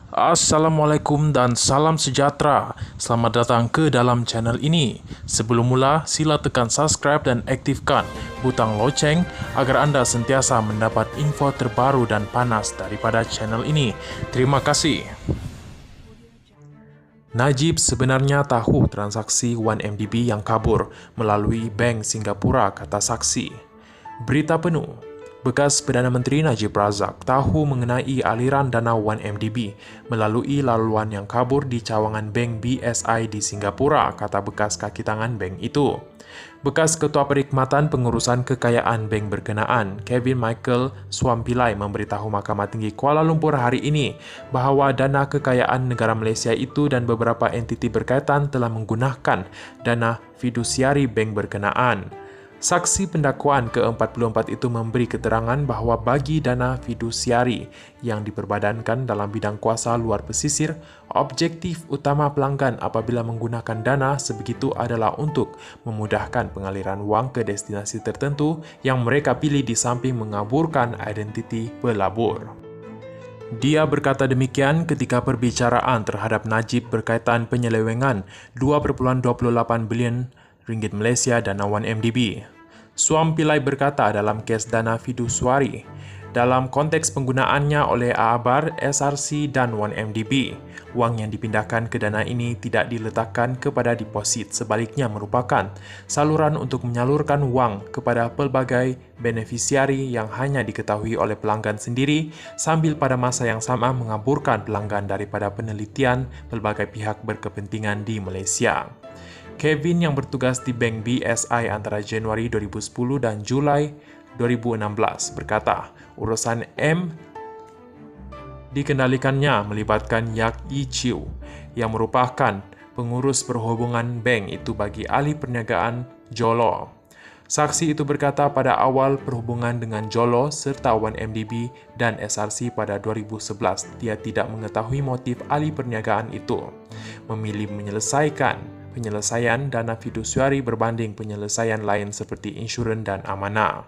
Assalamualaikum dan salam sejahtera. Selamat datang ke dalam channel ini. Sebelum mula, sila tekan subscribe dan aktifkan butang loceng agar anda sentiasa mendapat info terbaru dan panas daripada channel ini. Terima kasih. Najib sebenarnya tahu transaksi 1MDB yang kabur melalui Bank Singapura, kata saksi. Berita penuh. Bekas Perdana Menteri Najib Razak tahu mengenai aliran dana 1MDB melalui laluan yang kabur di cawangan Bank BSI di Singapura, kata bekas kaki tangan bank itu. Bekas Ketua Perkhidmatan Pengurusan Kekayaan bank berkenaan, Kevin Michael Swampilai, memberitahu Mahkamah Tinggi Kuala Lumpur hari ini bahawa dana kekayaan negara Malaysia itu dan beberapa entiti berkaitan telah menggunakan dana fidusiari bank berkenaan. Saksi pendakwaan ke-44 itu memberi keterangan bahawa bagi dana fidusiari yang diperbadankan dalam bidang kuasa luar pesisir, objektif utama pelanggan apabila menggunakan dana sebegitu adalah untuk memudahkan pengaliran wang ke destinasi tertentu yang mereka pilih di samping mengaburkan identiti pelabur. Dia berkata demikian ketika perbicaraan terhadap Najib berkaitan penyelewengan 2.28 bilion ringgit Malaysia dana 1MDB. Swampilai berkata dalam kes dana fidusiari, dalam konteks penggunaannya oleh AABAR, SRC dan 1MDB, wang yang dipindahkan ke dana ini tidak diletakkan kepada deposit, sebaliknya merupakan saluran untuk menyalurkan wang kepada pelbagai benefisiari yang hanya diketahui oleh pelanggan sendiri sambil pada masa yang sama mengaburkan pelanggan daripada penelitian pelbagai pihak berkepentingan di Malaysia. Kevin yang bertugas di Bank BSI antara Januari 2010 dan Julai 2016 berkata, urusan M dikendalikannya melibatkan Yak Yi Chiu yang merupakan pengurus perhubungan bank itu bagi ahli perniagaan Jolo. Saksi itu berkata pada awal perhubungan dengan Jolo serta 1MDB dan SRC pada 2011, dia tidak mengetahui motif ahli perniagaan itu memilih penyelesaian dana fidusiari berbanding penyelesaian lain seperti insurans dan amanah.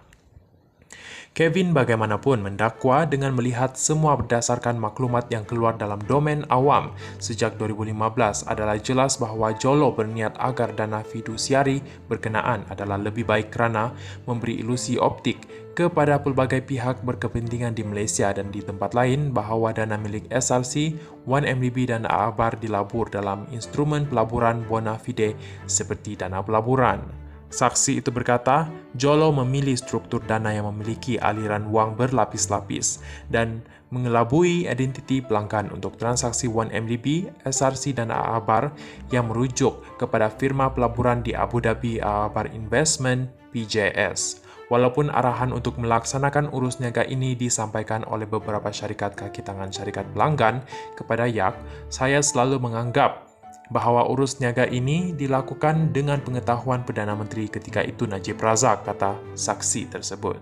Kevin bagaimanapun mendakwa dengan melihat semua berdasarkan maklumat yang keluar dalam domen awam sejak 2015 adalah jelas bahawa Jolo berniat agar dana fidusiari berkenaan adalah lebih baik kerana memberi ilusi optik kepada pelbagai pihak berkepentingan di Malaysia dan di tempat lain bahawa dana milik SRC, 1MDB dan AABAR dilabur dalam instrumen pelaburan bona fide seperti dana pelaburan. Saksi itu berkata, Jolo memilih struktur dana yang memiliki aliran wang berlapis-lapis dan mengelabui identiti pelanggan untuk transaksi 1MDB, SRC dan AABAR yang merujuk kepada firma pelaburan di Abu Dhabi AABAR Investment PJS. Walaupun arahan untuk melaksanakan urus niaga ini disampaikan oleh beberapa syarikat kaki tangan syarikat pelanggan kepada Yak, saya selalu menganggap bahawa urus niaga ini dilakukan dengan pengetahuan Perdana Menteri ketika itu Najib Razak, kata saksi tersebut.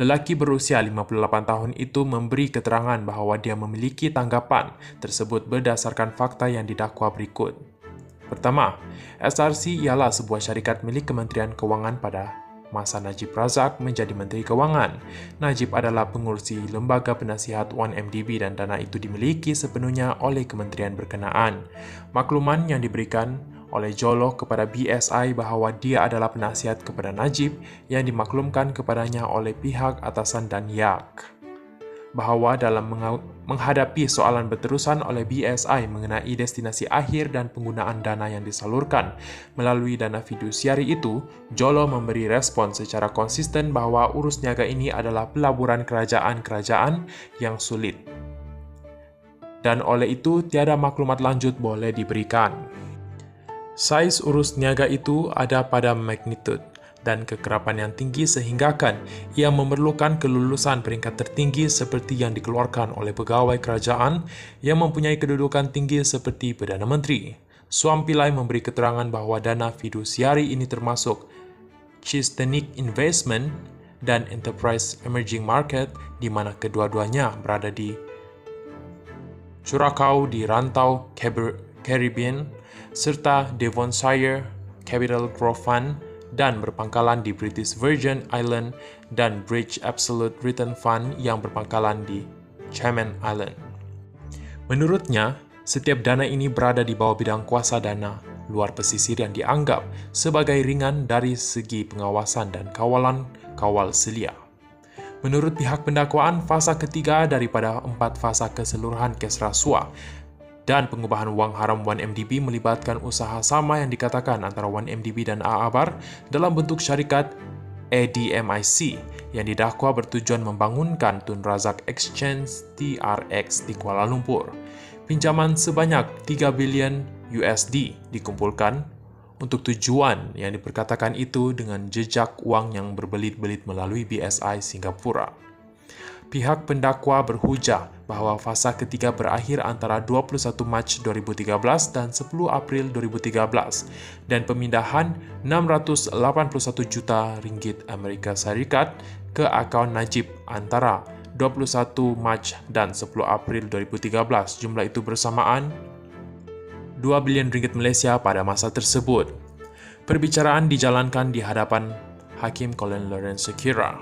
Lelaki berusia 58 tahun itu memberi keterangan bahawa dia memiliki tanggapan tersebut berdasarkan fakta yang didakwa berikut. Pertama, SRC ialah sebuah syarikat milik Kementerian Kewangan pada masa Najib Razak menjadi Menteri Kewangan. Najib adalah pengurusi Lembaga Penasihat 1MDB dan dana itu dimiliki sepenuhnya oleh kementerian berkenaan. Makluman yang diberikan oleh Jolo kepada BSI bahawa dia adalah penasihat kepada Najib yang dimaklumkan kepadanya oleh pihak atasan dan Yak, bahawa dalam menghadapi soalan berterusan oleh BSI mengenai destinasi akhir dan penggunaan dana yang disalurkan melalui dana fidusiari itu, Jolo memberi respon secara konsisten bahawa urus niaga ini adalah pelaburan kerajaan-kerajaan yang sulit. Dan oleh itu, tiada maklumat lanjut boleh diberikan. Saiz urus niaga itu ada pada magnitude dan kekerapan yang tinggi sehinggakan ia memerlukan kelulusan peringkat tertinggi seperti yang dikeluarkan oleh pegawai kerajaan yang mempunyai kedudukan tinggi seperti Perdana Menteri. Swampilai memberi keterangan bahawa dana fidusiari ini termasuk Chistenic Investment dan Enterprise Emerging Market di mana kedua-duanya berada di Curacao di rantau Caribbean serta Devonshire Capital Growth Fund dan berpangkalan di British Virgin Island dan Bridge Absolute Return Fund yang berpangkalan di Cayman Island. Menurutnya, setiap dana ini berada di bawah bidang kuasa dana luar pesisir yang dianggap sebagai ringan dari segi pengawasan dan kawalan kawal selia. Menurut pihak pendakwaan, fasa ketiga daripada 4 fasa keseluruhan kes rasuah dan pengubahan wang haram 1MDB melibatkan usaha sama yang dikatakan antara 1MDB dan Aabar dalam bentuk syarikat ADMIC yang didakwa bertujuan membangunkan Tun Razak Exchange TRX di Kuala Lumpur. Pinjaman sebanyak 3 bilion USD dikumpulkan untuk tujuan yang diperkatakan itu dengan jejak wang yang berbelit-belit melalui BSI Singapura. Pihak pendakwa berhujah bahawa fasa ketiga berakhir antara 21 Mac 2013 dan 10 April 2013 dan pemindahan 681 juta ringgit Amerika Syarikat ke akaun Najib antara 21 Mac dan 10 April 2013. Jumlah itu bersamaan 2 bilion ringgit Malaysia pada masa tersebut. Perbicaraan dijalankan di hadapan Hakim Colin Lawrence Sekira.